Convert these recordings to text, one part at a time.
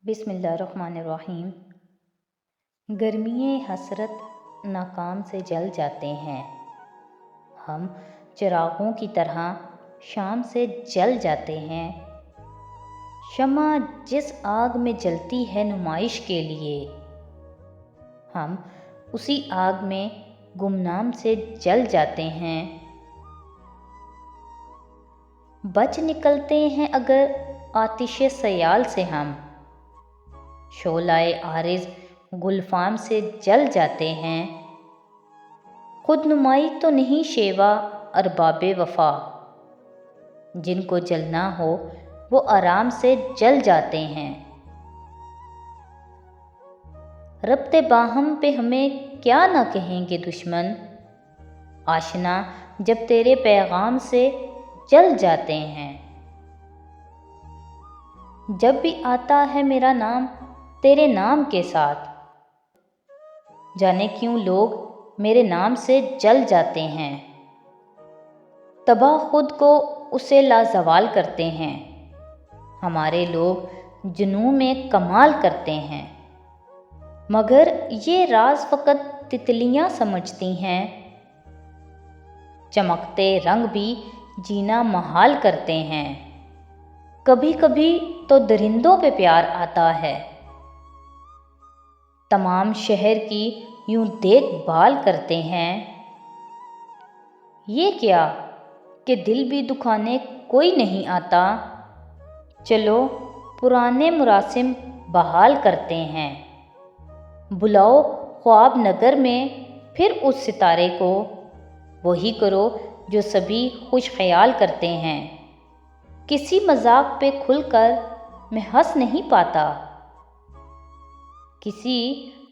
बिस्मिल्लाहिर्रहमानिर्रहीम। गर्मिये हसरत नाकाम से जल जाते हैं, हम चिरागों की तरह शाम से जल जाते हैं। शम्मा जिस आग में जलती है नुमाइश के लिए, हम उसी आग में गुमनाम से जल जाते हैं। बच निकलते हैं अगर आतिशे सयाल से हम, शोलाए आरिज़ गुलफाम से जल जाते हैं। खुद नुमाई तो नहीं शेवा अरबाबे वफा, जिनको जलना हो वो आराम से जल जाते हैं। रब्ते बाहम पे हमें क्या ना कहेंगे दुश्मन, आशना जब तेरे पैगाम से जल जाते हैं। जब भी आता है मेरा नाम तेरे नाम के साथ, जाने क्यों लोग मेरे नाम से जल जाते हैं। तबाह खुद को उसे लाजवाल करते हैं, हमारे लोग जुनून में कमाल करते हैं। मगर ये राज फ़कत तितलियां समझती हैं, चमकते रंग भी जीना महाल करते हैं। कभी कभी तो दरिंदों पे प्यार आता है, तमाम शहर की यूं देखभाल करते हैं। ये क्या कि दिल भी दुखाने कोई नहीं आता, चलो पुराने मुरासिम बहाल करते हैं। बुलाओ ख्वाब नगर में फिर उस सितारे को, वही करो जो सभी खुश ख्याल करते हैं। किसी मजाक पे खुलकर मैं हंस नहीं पाता, किसी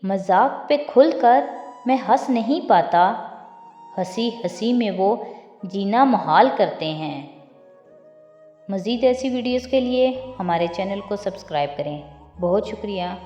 मजाक पे खुलकर मैं हंस नहीं पाता। हंसी हंसी में वो जीना महाल करते हैं। मज़ीद ऐसी वीडियोस के लिए हमारे चैनल को सब्सक्राइब करें। बहुत शुक्रिया।